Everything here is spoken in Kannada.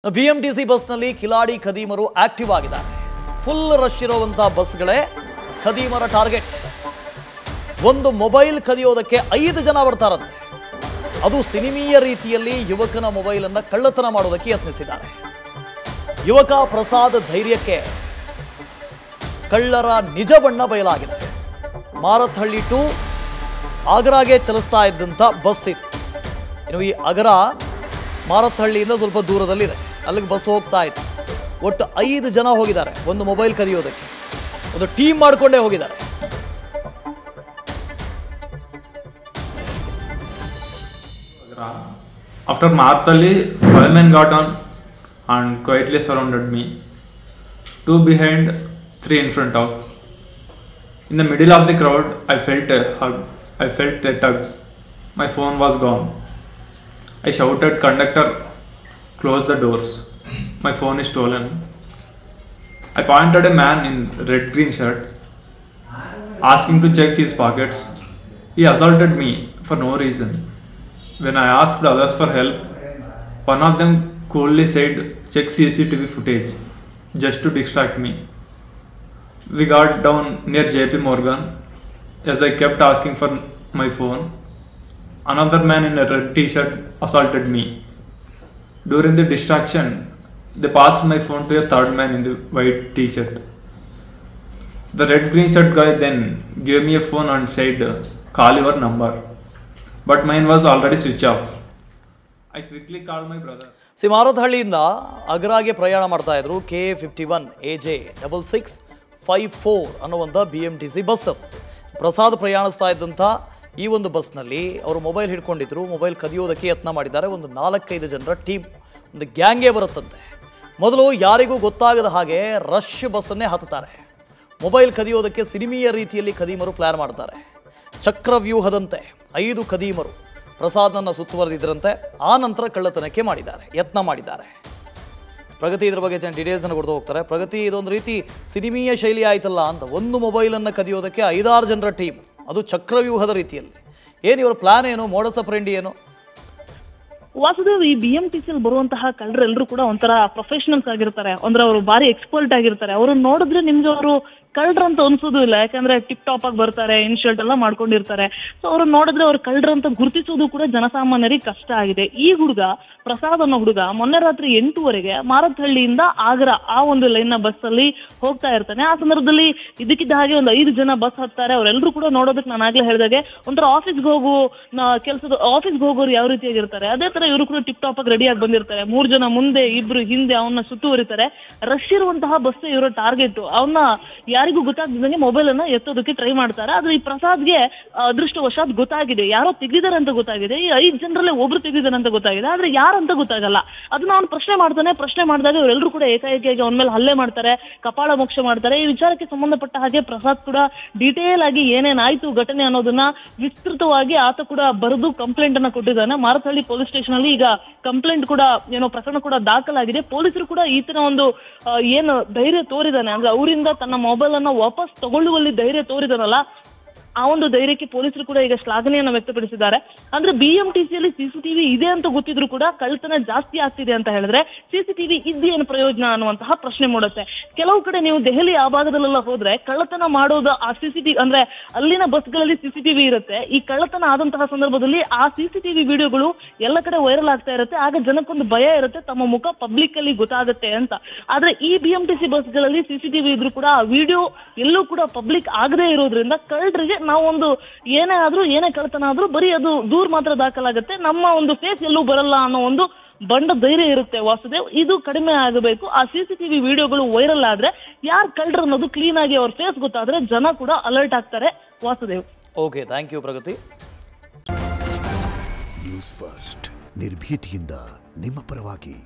ಬಿಎಂಟಿಸಿ ಬಸ್ನಲ್ಲಿ ಕಿಲಾಡಿ ಖದೀಮರು ಆಕ್ಟಿವ್ ಆಗಿದ್ದಾರೆ. ಫುಲ್ ರಶ್ ಇರುವಂತ ಬಸ್ಗಳೇ ಖದೀಮರ ಟಾರ್ಗೆಟ್. ಒಂದು ಮೊಬೈಲ್ ಕದಿಯೋದಕ್ಕೆ 5 ಜನ ಬರ್ತಾರಂತೆ. ಅದು ಸಿನಿಮೀಯ ರೀತಿಯಲ್ಲಿ ಯುವಕನ ಮೊಬೈಲ್ ಅನ್ನು ಕಳ್ಳತನ ಮಾಡೋದಕ್ಕೆ ಯತ್ನಿಸಿದ್ದಾರೆ. ಯುವಕ ಪ್ರಸಾದ್ ಧೈರ್ಯಕ್ಕೆ ಕಳ್ಳರ ನಿಜ ಬಣ್ಣ ಬಯಲಾಗಿದೆ. ಮಾರತ್ಹಳ್ಳಿ ಟು ಆಗ್ರಾಗೆ ಚಲಿಸ್ತಾ ಇದ್ದಂಥ ಬಸ್ ಇದು. ಇನ್ನು ಈ ಅಗರ ಮಾರತ್ಹಳ್ಳಿಯಿಂದ ಸ್ವಲ್ಪ ದೂರದಲ್ಲಿದೆ. ಅಲ್ಲಿಗೆ ಬಸ್ ಹೋಗ್ತಾ ಇತ್ತು. ಒಟ್ಟು 5 ಜನ ಹೋಗಿದ್ದಾರೆ ಒಂದು ಮೊಬೈಲ್ ಕದಿಯೋದಕ್ಕೆ. ಒಂದು ಟೀಮ್ ಮಾಡಿಕೊಂಡೇ ಹೋಗಿದ್ದಾರೆ. After Marthalli, 5 men got on and quietly surrounded me. 2 behind, 3 in front of. In the middle of the crowd, I felt a hug. I felt a tug. My phone was gone. I shouted, "Conductor, close the doors. My phone is stolen." I pointed at a man in red-green shirt, asking to check his pockets. He assaulted me for no reason. When I asked others for help, one of them coolly said, "Check CCTV footage," just to distract me. We got down near JP Morgan. As I kept asking for my phone, another man in a red t-shirt assaulted me. During the distraction, they passed my phone to a third man in the white t-shirt. The red-green shirt guy then gave me a phone and said, "Call your number." But mine was already switched off. I quickly called my brother. ಮಾರತ್ಹಳ್ಳಿಯಿಂದ ಅಗ್ರಾಗೆ ಪ್ರಯಾಣ ಮಾಡ್ತಾ ಇದ್ರು KA51 AJ6654 ಅನ್ನುವಂಥ BMTC ಬಸ್. ಪ್ರಸಾದ್ ಪ್ರಯಾಣಿಸ್ತಾ ಇದ್ದಂಥ ಈ ಒಂದು ಬಸ್ನಲ್ಲಿ ಅವರು ಮೊಬೈಲ್ ಹಿಡ್ಕೊಂಡಿದ್ರು. ಮೊಬೈಲ್ ಕದಿಯೋದಕ್ಕೆ ಯತ್ನ ಮಾಡಿದ್ದಾರೆ. ಒಂದು 4-5 ಜನರ ಟೀಮ್, ಒಂದು ಗ್ಯಾಂಗೇ ಬರುತ್ತಂತೆ. ಮೊದಲು ಯಾರಿಗೂ ಗೊತ್ತಾಗದ ಹಾಗೆ ರಶ್ ಬಸ್ಸನ್ನೇ ಹತ್ತುತ್ತಾರೆ. ಮೊಬೈಲ್ ಕದಿಯೋದಕ್ಕೆ ಸಿನಿಮೀಯ ರೀತಿಯಲ್ಲಿ ಖದೀಮರು ಪ್ಲಾನ್ ಮಾಡ್ತಾರೆ. ಚಕ್ರವ್ಯೂಹದಂತೆ 5 ಖದೀಮರು ಪ್ರಸಾದ್ನನ್ನು ಸುತ್ತುವರೆದಿದ್ದರಂತೆ. ಆ ನಂತರ ಕಳ್ಳತನಕ್ಕೆ ಯತ್ನ ಮಾಡಿದ್ದಾರೆ. ಪ್ರಗತಿ ಇದ್ರ ಬಗ್ಗೆ ಡೀಟೇಲ್ಸನ್ನು ಕೊಡ್ತಾ ಹೋಗ್ತಾರೆ. ಪ್ರಗತಿ, ಇದೊಂದು ರೀತಿ ಸಿನಿಮೀಯ ಶೈಲಿ ಆಯ್ತಲ್ಲ ಅಂತ. ಒಂದು ಮೊಬೈಲನ್ನು ಕದಿಯೋದಕ್ಕೆ 5-6 ಜನರ ಟೀಮ್, ಅದು ಚಕ್ರವ್ಯೂಹದ ರೀತಿಯಲ್ಲಿ. ಏನು ಇವರ ಪ್ಲಾನ್ ಏನು, ಮೋಡಸ್ ಆಪರೆಂಡಿ ಏನು? ವಾಸುದೇವ್, ಈ BMTC ಬರುವಂತಹ ಕಳ್ಳರೆಲ್ಲರೂ ಕೂಡ ಒಂಥರ ಪ್ರೊಫೆಷನಲ್ಸ್ ಆಗಿರ್ತಾರೆ. ಅಂದ್ರೆ ಅವರು ಭಾರಿ ಎಕ್ಸ್ಪರ್ಟ್ ಆಗಿರ್ತಾರೆ. ಅವ್ರನ್ನ ನೋಡಿದ್ರೆ ನಿಮ್ಗೆ ಅವರು ಕಳ್ಳರಂತ ಅನ್ಸೋದು ಇಲ್ಲ. ಯಾಕಂದ್ರೆ ಟಿಪ್ ಟಾಪ್ ಆಗಿ ಬರ್ತಾರೆ, ಇನ್ಶರ್ಟ್ ಎಲ್ಲ ಮಾಡ್ಕೊಂಡಿರ್ತಾರೆ. ಸೊ ಅವ್ರನ್ನ ನೋಡಿದ್ರೆ ಅವ್ರು ಕಳ್ಳರಂತ ಗುರುತಿಸೋದು ಕೂಡ ಜನಸಾಮಾನ್ಯರಿಗೆ ಕಷ್ಟ ಆಗಿದೆ. ಈ ಹುಡುಗ ಪ್ರಸಾದ್ ಅನ್ನೋ ಹುಡುಗ ಮೊನ್ನೆ ರಾತ್ರಿ 8:00 ಮಾರತ್ಹಳ್ಳಿಯಿಂದ ಆಗ್ರಾ ಆ ಒಂದು ಲೈನ್ ನ ಬಸ್ ಅಲ್ಲಿ ಹೋಗ್ತಾ ಇರ್ತಾನೆ. ಆ ಸಂದರ್ಭದಲ್ಲಿ ಇದಕ್ಕಿದ್ದ ಹಾಗೆ ಒಂದು 5 ಜನ ಬಸ್ ಹತ್ತಾರೆ. ಅವರೆಲ್ಲರೂ ಕೂಡ ನೋಡೋದಕ್ಕೆ ನಾನು ಆಗ್ಲೇ ಹೇಳಿದಾಗೆ ಒಂಥರ ಆಫೀಸ್ಗೆ ಹೋಗೋರು ಯಾವ ರೀತಿಯಾಗಿರ್ತಾರೆ ಅದೇ ತರ ಇವರು ಕೂಡ ಟಿಪ್ ಟಾಪ್ ಆಗಿ ರೆಡಿ ಆಗಿ ಬಂದಿರ್ತಾರೆ. 3 ಜನ ಮುಂದೆ, 2 ಹಿಂದೆ ಅವನ್ನ ಸುತ್ತುವರಿತಾರೆ. ರಶ್ ಇರುವಂತಹ ಬಸ್ ಇವರ ಟಾರ್ಗೆಟ್. ಅವನ್ನ ಯಾರಿಗೂ ಗೊತ್ತಾಗ್ದಂಗೆ ಮೊಬೈಲ್ ಅನ್ನ ಎತ್ತೋದಕ್ಕೆ ಟ್ರೈ ಮಾಡ್ತಾರೆ. ಆದ್ರೆ ಈ ಪ್ರಸಾದ್ಗೆ ಅದೃಷ್ಟವಶಾತ್ ಗೊತ್ತಾಗಿದೆ, ಯಾರೋ ತೆಗೆದಿದ್ದಾರೆ ಅಂತ ಗೊತ್ತಾಗಿದೆ. ಈ 5 ಜನರಲ್ಲೇ ಒಬ್ರು ತೆಗೆದಿದ್ದಾರೆ ಅಂತ ಗೊತ್ತಾಗಿದೆ. ಆದ್ರೆ ಯಾರಂತ ಗೊತ್ತಾಗಲ್ಲ. ಅದನ್ನ ಅವ್ನು ಪ್ರಶ್ನೆ ಮಾಡ್ತಾನೆ. ಪ್ರಶ್ನೆ ಮಾಡಿದಾಗ ಇವರೆಲ್ಲರೂ ಕೂಡ ಏಕಾಏಕಿಯಾಗಿ ಅವನ ಮೇಲೆ ಹಲ್ಲೆ ಮಾಡ್ತಾರೆ, ಕಪಾಳ ಮೋಕ್ಷ ಮಾಡ್ತಾರೆ. ಈ ವಿಚಾರಕ್ಕೆ ಸಂಬಂಧಪಟ್ಟ ಹಾಗೆ ಪ್ರಸಾದ್ ಕೂಡ ಡೀಟೇಲ್ ಆಗಿ ಏನೇನಾಯ್ತು ಘಟನೆ ಅನ್ನೋದನ್ನ ವಿಸ್ತೃತವಾಗಿ ಆತ ಕೂಡ ಬರೆದು ಕಂಪ್ಲೇಂಟ್ ಅನ್ನ ಕೊಟ್ಟಿದ್ದಾನೆ. ಮಾರತ್ಹಳ್ಳಿ ಪೊಲೀಸ್ ಸ್ಟೇಷನ್ ಅಲ್ಲಿ ಈಗ ಕಂಪ್ಲೇಂಟ್ ಕೂಡ ಪ್ರಕರಣ ಕೂಡ ದಾಖಲಾಗಿದೆ. ಪೊಲೀಸರು ಕೂಡ ಈತನ ಒಂದು ಏನು ಧೈರ್ಯ ತೋರಿದಾನೆ, ಅಂದ್ರೆ ಅವರಿಂದ ತನ್ನ ಮೊಬೈಲ್ ಅನ್ನ ವಾಪಸ್ ತಗೊಳ್ಳುವಲ್ಲಿ ಧೈರ್ಯ ತೋರಿದಾನಲ್ಲ, ಆ ಒಂದು ಧೈರ್ಯಕ್ಕೆ ಪೊಲೀಸರು ಕೂಡ ಈಗ ಶ್ಲಾಘನೆಯನ್ನು ವ್ಯಕ್ತಪಡಿಸಿದ್ದಾರೆ. ಅಂದ್ರೆ BMTCಯಲ್ಲಿ CCTV ಇದೆ ಅಂತ ಗೊತ್ತಿದ್ರು ಕೂಡ ಕಳ್ಳತನ ಜಾಸ್ತಿ ಆಗ್ತಿದೆ ಅಂತ ಹೇಳಿದ್ರೆ CCTV ಇದ್ದೇನು ಪ್ರಯೋಜನ ಅನ್ನುವಂತಹ ಪ್ರಶ್ನೆ ಮೂಡುತ್ತೆ. ಕೆಲವು ಕಡೆ ನೀವು ದೆಹಲಿ ಆ ಭಾಗದಲ್ಲೆಲ್ಲ ಹೋದ್ರೆ ಕಳ್ಳತನ ಮಾಡೋದು ಆ CCTV, ಅಂದ್ರೆ ಅಲ್ಲಿನ ಬಸ್ಗಳಲ್ಲಿ CCTV ಇರುತ್ತೆ. ಈ ಕಳ್ಳತನ ಆದಂತಹ ಸಂದರ್ಭದಲ್ಲಿ ಆ CCTV ವಿಡಿಯೋಗಳು ಎಲ್ಲ ಕಡೆ ವೈರಲ್ ಆಗ್ತಾ ಇರುತ್ತೆ. ಆಗ ಜನಕ್ಕೊಂದು ಭಯ ಇರುತ್ತೆ, ತಮ್ಮ ಮುಖ ಪಬ್ಲಿಕ್ ಅಲ್ಲಿ ಗೊತ್ತಾಗುತ್ತೆ ಅಂತ. ಆದ್ರೆ ಈ BMTC ಬಸ್ಗಳಲ್ಲಿ CCTV ಇದ್ರು ಕೂಡ ಆ ವಿಡಿಯೋ ಎಲ್ಲೂ ಕೂಡ ಪಬ್ಲಿಕ್ ಆಗದೆ ಇರೋದ್ರಿಂದ ಕಳ್ಳರಿಗೆ ನಾವೊಂದು ಏನೇ ಕಳ್ಳತನ ಆದ್ರೂ ಬರೀ ಅದು ದೂರ ಮಾತ್ರ ದಾಖಲಾಗುತ್ತೆ, ನಮ್ಮ ಒಂದು ಫೇಸ್ ಎಲ್ಲೂ ಬರಲ್ಲ ಅನ್ನೋ ಒಂದು ಬಂಡ ಧೈರ್ಯ ಇರುತ್ತೆ. ವಾಸುದೇವ್, ಇದು ಕಡಿಮೆ ಆಗಬೇಕು. ಆ CCTV ವಿಡಿಯೋಗಳು ವೈರಲ್ ಆದ್ರೆ ಯಾರು ಕಳ್ಳರು ಅನ್ನೋದು ಕ್ಲೀನ್ ಆಗಿ ಅವ್ರ ಫೇಸ್ ಗೊತ್ತಾದ್ರೆ ಜನ ಕೂಡ ಅಲರ್ಟ್ ಆಗ್ತಾರೆ. Vasudev, okay, thank you Pragati. News first, ನಿರ್ಭೀತಿಯಿಂದ ನಿಮ್ಮ ಪರವಾಗಿ.